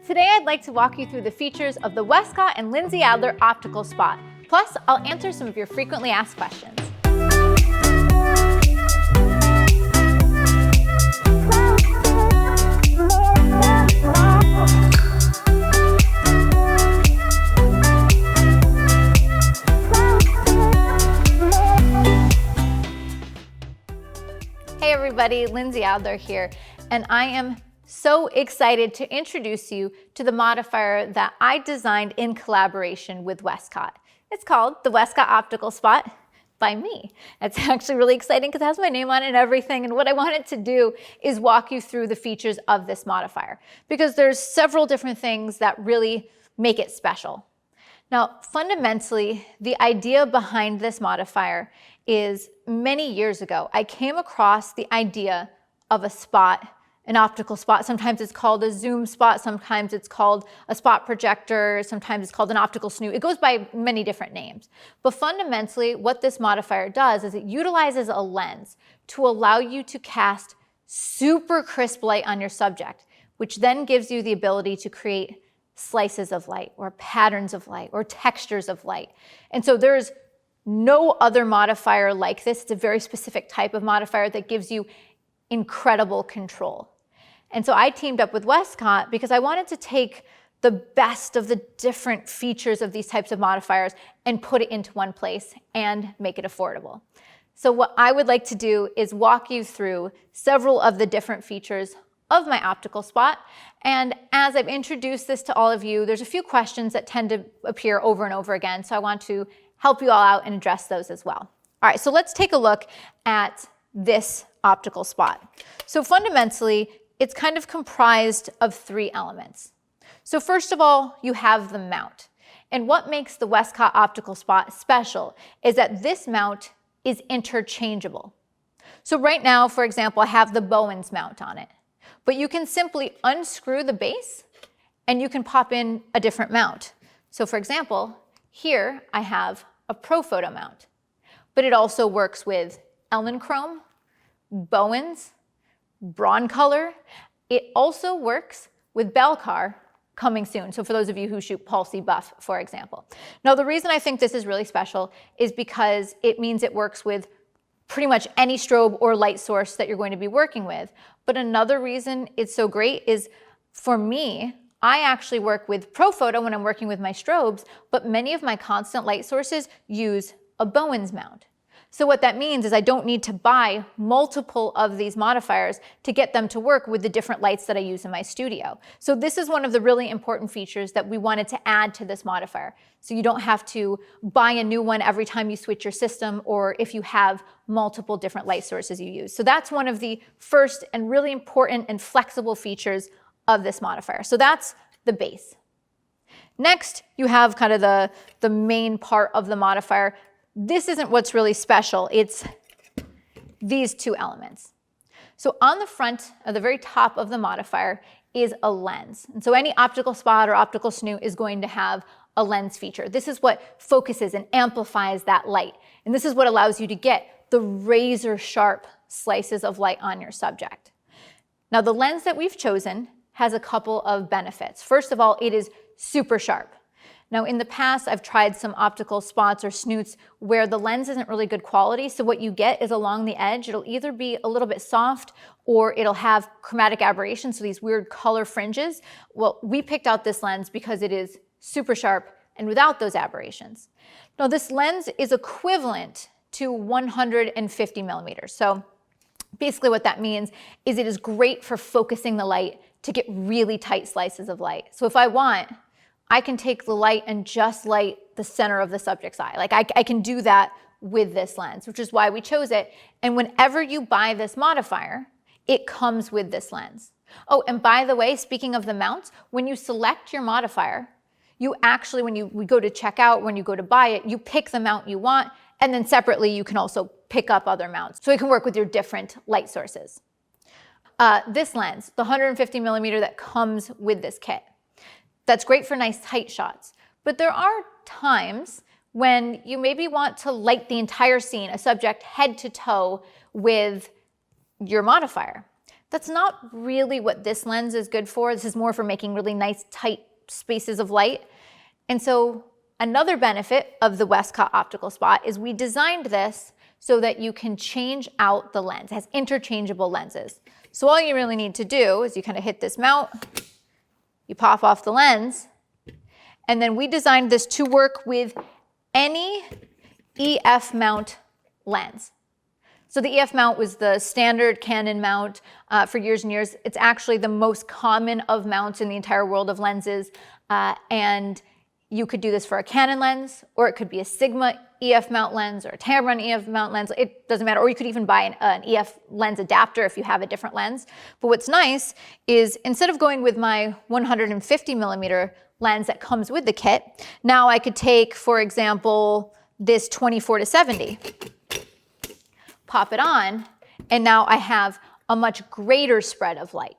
Today I'd like to walk you through the features of the Westcott and Lindsay Adler Optical Spot. Plus, I'll answer some of your frequently asked questions. Hey everybody, Lindsay Adler here, and I am so excited to introduce you to the modifier that I designed in collaboration with Westcott. It's called the Westcott Optical Spot by me. It's actually really exciting because it has my name on it and everything, and what I wanted to do is walk you through the features of this modifier because there's several different things that really make it special. Now, fundamentally, the idea behind this modifier is many years ago, I came across the idea of a spot, an optical spot. Sometimes it's called a zoom spot, sometimes it's called a spot projector, sometimes it's called an optical snoot. It goes by many different names. But fundamentally, what this modifier does is it utilizes a lens to allow you to cast super crisp light on your subject, which then gives you the ability to create slices of light or patterns of light or textures of light. And so there's no other modifier like this. It's a very specific type of modifier that gives you incredible control. And so I teamed up with Westcott because I wanted to take the best of the different features of these types of modifiers and put it into one place and make it affordable. So what I would like to do is walk you through several of the different features of my optical spot. And as I've introduced this to all of you, there's a few questions that tend to appear over and over again. So I want to help you all out and address those as well. All right, so let's take a look at this optical spot. So fundamentally, it's kind of comprised of three elements. So first of all, you have the mount. And what makes the Westcott optical spot special is that this mount is interchangeable. So right now, for example, I have the Bowens mount on it. But you can simply unscrew the base and you can pop in a different mount. So for example, here I have a Profoto mount, but it also works with Elinchrom, Bowens, Broncolor. It also works with Belcar coming soon. So for those of you who shoot Pulsey Buff, for example. Now the reason I think this is really special is because it means it works with pretty much any strobe or light source that you're going to be working with. But another reason it's so great is for me, I actually work with Profoto when I'm working with my strobes, but many of my constant light sources use a Bowens mount. So what that means is I don't need to buy multiple of these modifiers to get them to work with the different lights that I use in my studio. So this is one of the really important features that we wanted to add to this modifier. So you don't have to buy a new one every time you switch your system or if you have multiple different light sources you use. So that's one of the first and really important and flexible features of this modifier. So that's the base. Next, you have kind of the main part of the modifier. This isn't what's really special, it's these two elements. So on the front, at the very top of the modifier, is a lens. And so any optical spot or optical snoot is going to have a lens feature. This is what focuses and amplifies that light. And this is what allows you to get the razor sharp slices of light on your subject. Now the lens that we've chosen has a couple of benefits. First of all, it is super sharp. Now in the past, I've tried some optical spots or snoots where the lens isn't really good quality. So what you get is along the edge, it'll either be a little bit soft or it'll have chromatic aberration, so these weird color fringes. Well, we picked out this lens because it is super sharp and without those aberrations. Now this lens is equivalent to 150 millimeters. So basically what that means is it is great for focusing the light to get really tight slices of light. So if I want, I can take the light and just light the center of the subject's eye. Like I can do that with this lens, which is why we chose it. And whenever you buy this modifier, it comes with this lens. Oh, and by the way, speaking of the mounts, when you select your modifier, you actually, we go to check out, when you go to buy it, you pick the mount you want, and then separately you can also pick up other mounts. So it can work with your different light sources. This lens, the 150 millimeter that comes with this kit, that's great for nice tight shots. But there are times when you maybe want to light the entire scene, a subject head to toe with your modifier. That's not really what this lens is good for. This is more for making really nice, tight spaces of light. And so another benefit of the Westcott Optical Spot is we designed this so that you can change out the lens. It has interchangeable lenses. So all you really need to do is you kind of hit this mount, you pop off the lens, and then we designed this to work with any EF mount lens. So the EF mount was the standard Canon mount for years and years. It's actually the most common of mounts in the entire world of lenses. And you could do this for a Canon lens, or it could be a Sigma EF mount lens or a Tamron EF mount lens. It doesn't matter. Or you could even buy an EF lens adapter if you have a different lens. But what's nice is instead of going with my 150 millimeter lens that comes with the kit, now I could take, for example, this 24-70. Pop it on, and now I have a much greater spread of light.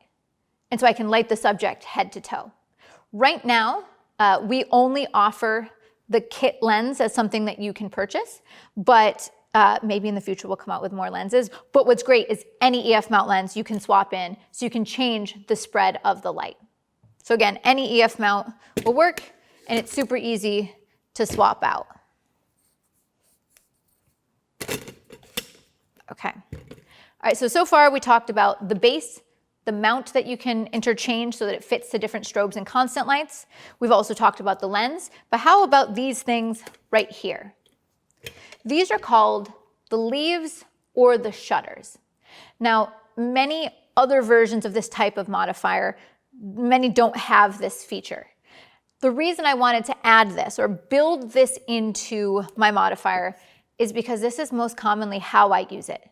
And so I can light the subject head to toe. Right now, we only offer the kit lens as something that you can purchase, but maybe in the future we'll come out with more lenses. But what's great is any EF mount lens you can swap in, so you can change the spread of the light. So again, any EF mount will work, and it's super easy to swap out. Okay. All right, so far we talked about the base, the mount that you can interchange so that it fits to different strobes and constant lights. We've also talked about the lens, but how about these things right here? These are called the leaves or the shutters. Now, many other versions of this type of modifier, many don't have this feature. The reason I wanted to add this or build this into my modifier is because this is most commonly how I use it.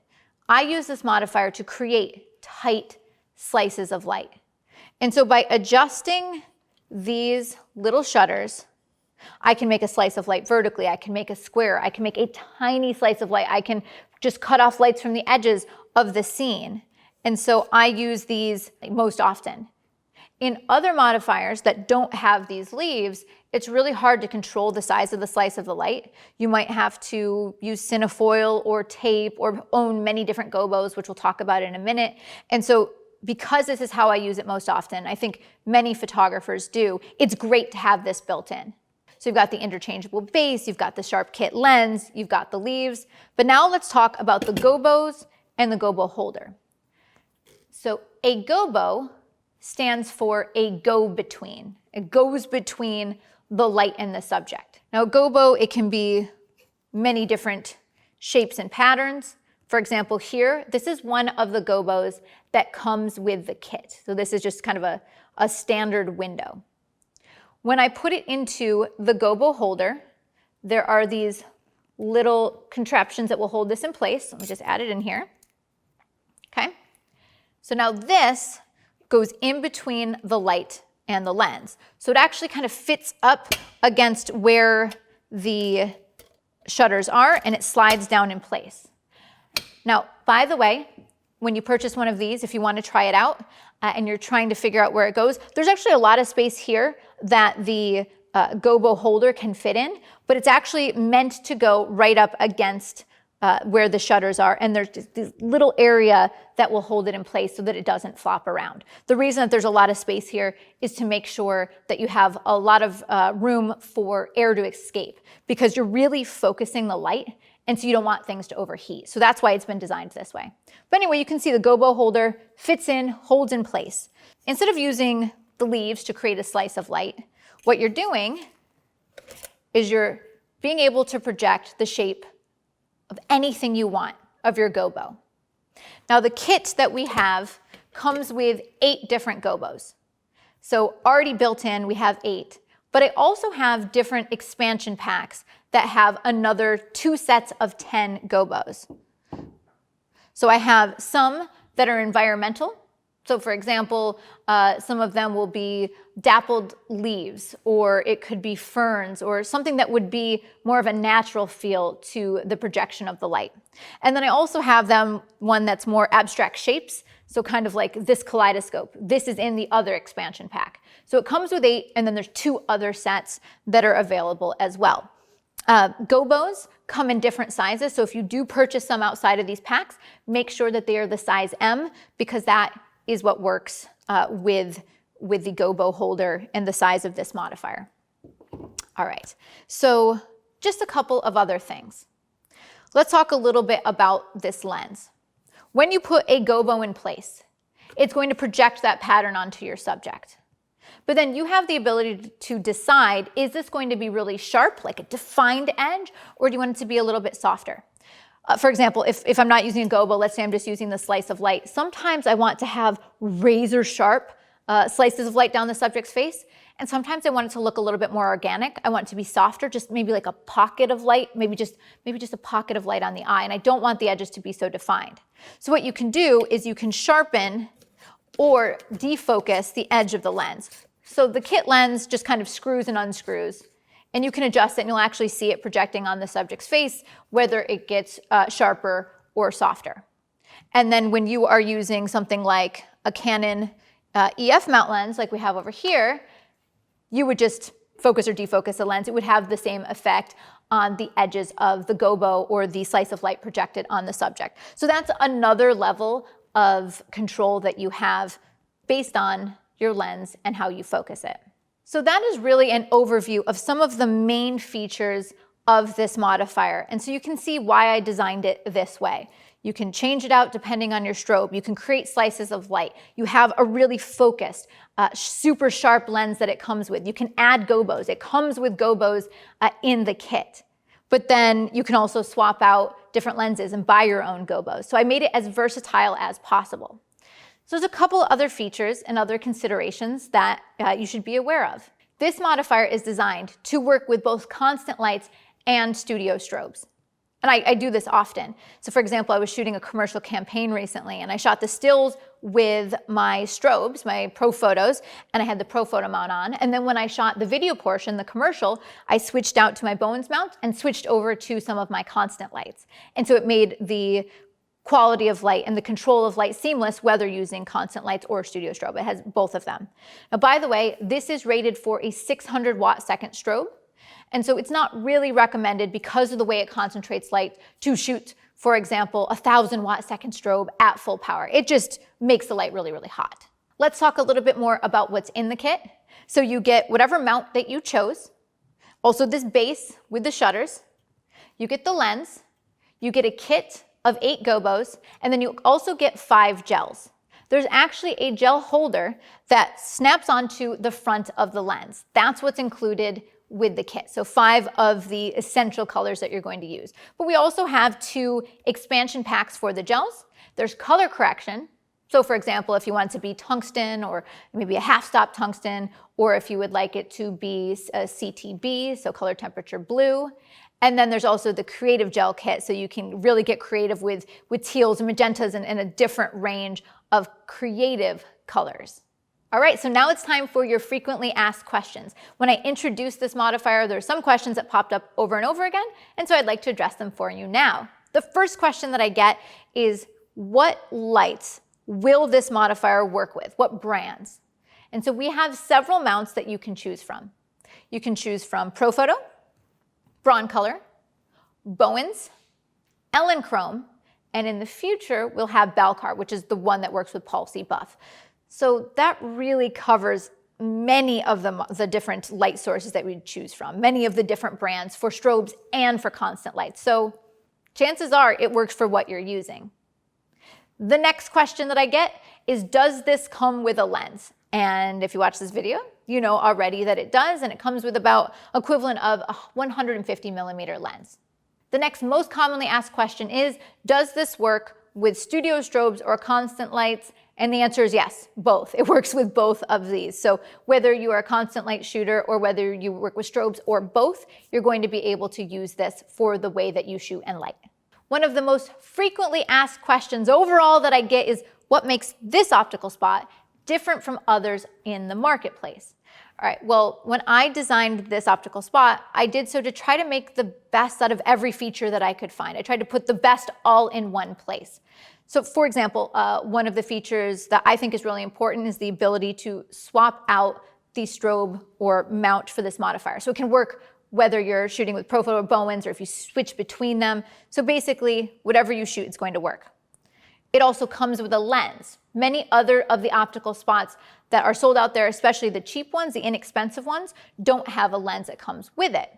I use this modifier to create tight slices of light. And so by adjusting these little shutters, I can make a slice of light vertically, I can make a square, I can make a tiny slice of light, I can just cut off lights from the edges of the scene. And so I use these most often. In other modifiers that don't have these leaves, it's really hard to control the size of the slice of the light. You might have to use cinefoil or tape or own many different gobos, which we'll talk about in a minute. And so because this is how I use it most often, I think many photographers do, it's great to have this built in. So you've got the interchangeable base, you've got the sharp kit lens, you've got the leaves. But now let's talk about the gobos and the gobo holder. So a gobo stands for a go-between. It goes between the light and the subject. Now, a gobo, it can be many different shapes and patterns. For example, here, this is one of the gobos that comes with the kit. So this is just kind of a standard window. When I put it into the gobo holder, there are these little contraptions that will hold this in place. Let me just add it in here. Okay. So now this goes in between the light and the lens. So it actually kind of fits up against where the shutters are, and it slides down in place. Now, by the way, when you purchase one of these, if you want to try it out and you're trying to figure out where it goes, there's actually a lot of space here that the gobo holder can fit in, but it's actually meant to go right up against where the shutters are, and there's just this little area that will hold it in place so that it doesn't flop around. The reason that there's a lot of space here is to make sure that you have a lot of room for air to escape, because you're really focusing the light, and so you don't want things to overheat. So that's why it's been designed this way. But anyway, you can see the gobo holder fits in, holds in place. Instead of using the leaves to create a slice of light, what you're doing is you're being able to project the shape of anything you want of your gobo. Now, the kit that we have comes with 8 different gobos. So already built in, we have 8. But I also have different expansion packs that have another 2 sets of 10 gobos. So I have some that are environmental. So for example, some of them will be dappled leaves, or it could be ferns, or something that would be more of a natural feel to the projection of the light. And then I also have one that's more abstract shapes, so kind of like this kaleidoscope. This is in the other expansion pack. So it comes with 8, and then there's 2 other sets that are available as well. Gobos come in different sizes, so if you do purchase some outside of these packs, make sure that they are the size M, because that is what works with the gobo holder and the size of this modifier. All right, so just a couple of other things. Let's talk a little bit about this lens. When you put a gobo in place, it's going to project that pattern onto your subject. But then you have the ability to decide, is this going to be really sharp, like a defined edge, or do you want it to be a little bit softer? For example, if I'm not using a gobo, let's say I'm just using the slice of light, sometimes I want to have razor sharp slices of light down the subject's face, and sometimes I want it to look a little bit more organic. I want it to be softer, just maybe like a pocket of light, maybe just a pocket of light on the eye, and I don't want the edges to be so defined. So what you can do is you can sharpen or defocus the edge of the lens. So the kit lens just kind of screws and unscrews, and you can adjust it and you'll actually see it projecting on the subject's face, whether it gets sharper or softer. And then when you are using something like a Canon EF mount lens like we have over here, you would just focus or defocus the lens. It would have the same effect on the edges of the gobo or the slice of light projected on the subject. So that's another level of control that you have based on your lens and how you focus it. So that is really an overview of some of the main features of this modifier. And so you can see why I designed it this way. You can change it out depending on your strobe. You can create slices of light. You have a really focused, super sharp lens that it comes with. You can add gobos. It comes with gobos in the kit. But then you can also swap out different lenses and buy your own gobos. So I made it as versatile as possible. So there's a couple of other features and other considerations that you should be aware of. This modifier is designed to work with both constant lights and studio strobes. And I do this often. So for example, I was shooting a commercial campaign recently and I shot the stills with my strobes, my pro photos, and I had the pro photo mount on. And then when I shot the video portion, the commercial, I switched out to my Bowens mount and switched over to some of my constant lights. And so it made the quality of light and the control of light seamless, whether using constant lights or studio strobe. It has both of them. Now, by the way, this is rated for a 600 watt second strobe. And so it's not really recommended because of the way it concentrates light to shoot, for example, 1,000 watt second strobe at full power. It just makes the light really, really hot. Let's talk a little bit more about what's in the kit. So you get whatever mount that you chose, also this base with the shutters, you get the lens, you get a kit of 8 gobos, and then you also get 5 gels. There's actually a gel holder that snaps onto the front of the lens. That's what's included with the kit. So 5 of the essential colors that you're going to use. But we also have 2 expansion packs for the gels. There's color correction. So for example, if you want it to be tungsten or maybe a half-stop tungsten, or if you would like it to be a CTB, so color temperature blue. And then there's also the creative gel kit, so you can really get creative with teals and magentas and a different range of creative colors. All right, so now it's time for your frequently asked questions. When I introduced this modifier, there are some questions that popped up over and over again, and so I'd like to address them for you now. The first question that I get is, what lights will this modifier work with? What brands? And so we have several mounts that you can choose from. You can choose from Profoto, Broncolor, Bowens, Ellen Chrome, and in the future, we'll have Balcar, which is the one that works with Pulsey Buff. So that really covers many of the different light sources that we choose from, many of the different brands for strobes and for constant lights. So chances are it works for what you're using. The next question that I get is, does this come with a lens? And if you watch this video, you know already that it does, and it comes with about equivalent of a 150 millimeter lens. The next most commonly asked question is, does this work with studio strobes or constant lights? And the answer is yes, both. It works with both of these. So whether you are a constant light shooter or whether you work with strobes or both, you're going to be able to use this for the way that you shoot and light. One of the most frequently asked questions overall that I get is, what makes this optical spot different from others in the marketplace? All right, well, when I designed this optical spot, I did so to try to make the best out of every feature that I could find. I tried to put the best all in one place. So for example, one of the features that I think is really important is the ability to swap out the strobe or mount for this modifier. So it can work whether you're shooting with Profoto or Bowens or if you switch between them. So basically, whatever you shoot, it's going to work. it also comes with a lens. Many other of the optical spots that are sold out there, especially the cheap ones, the inexpensive ones, don't have a lens that comes with it.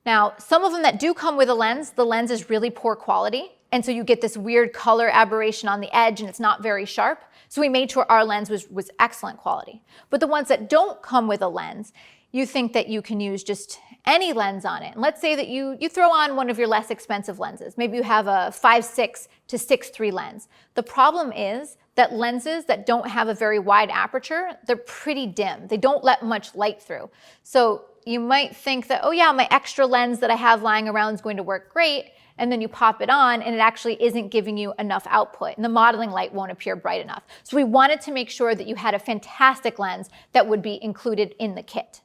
Now, some of them that do come with a lens, the lens is really poor quality. And so you get this weird color aberration on the edge and it's not very sharp. So we made sure our lens was excellent quality. But the ones that don't come with a lens, you think that you can use just any lens on it. And let's say that you throw on one of your less expensive lenses. Maybe you have a 5.6 to 6.3 lens. The problem is that lenses that don't have a very wide aperture, they're pretty dim. They don't let much light through. So you might think that, oh yeah, my extra lens that I have lying around is going to work great. And then you pop it on and it actually isn't giving you enough output and the modeling light won't appear bright enough. So we wanted to make sure that you had a fantastic lens that would be included in the kit.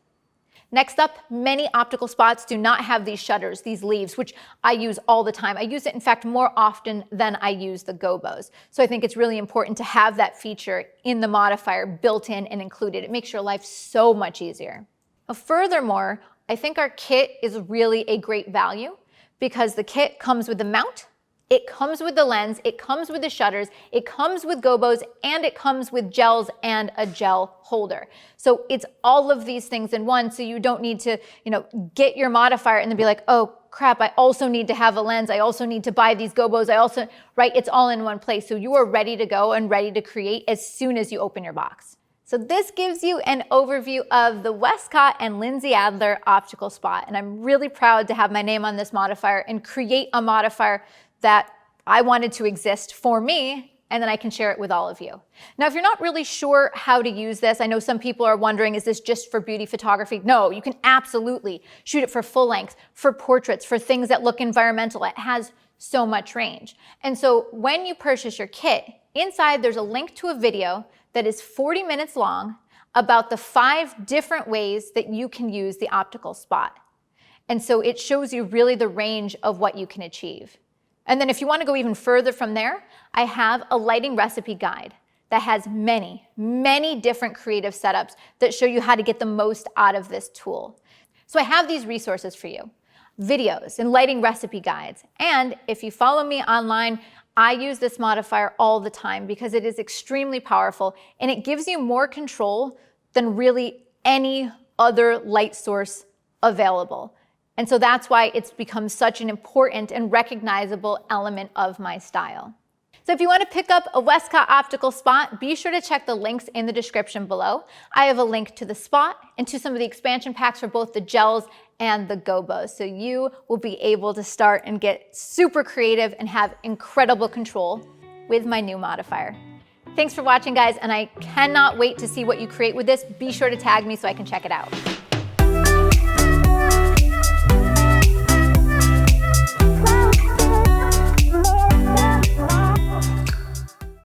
Next up, many optical spots do not have these shutters, these leaves, which I use all the time. I use it, in fact, more often than I use the Gobos. So I think it's really important to have that feature in the modifier built in and included. It makes your life so much easier. Furthermore, I think our kit is really a great value because the kit comes with the mount, it comes with the lens, it comes with the shutters, it comes with Gobos, and it comes with gels and a gel holder. So it's all of these things in one, so you don't need to, get your modifier and then be like, oh crap, I also need to have a lens, I also need to buy these Gobos, right? It's all in one place. So you are ready to go and ready to create as soon as you open your box. So this gives you an overview of the Westcott and Lindsay Adler optical spot. And I'm really proud to have my name on this modifier and create a modifier that I wanted to exist for me, and then I can share it with all of you. Now, if you're not really sure how to use this, I know some people are wondering, is this just for beauty photography? No, you can absolutely shoot it for full length, for portraits, for things that look environmental. It has so much range. And so when you purchase your kit, inside there's a link to a video that is 40 minutes long about the 5 different ways that you can use the optical spot. And so it shows you really the range of what you can achieve. And then if you want to go even further from there, I have a lighting recipe guide that has many, many different creative setups that show you how to get the most out of this tool. So I have these resources for you, videos and lighting recipe guides. And if you follow me online, I use this modifier all the time because it is extremely powerful and it gives you more control than really any other light source available. And so that's why it's become such an important and recognizable element of my style. So if you want to pick up a Westcott optical spot, be sure to check the links in the description below. I have a link to the spot and to some of the expansion packs for both the gels and the Gobos. So you will be able to start and get super creative and have incredible control with my new modifier. Thanks for watching, guys, and I cannot wait to see what you create with this. Be sure to tag me so I can check it out.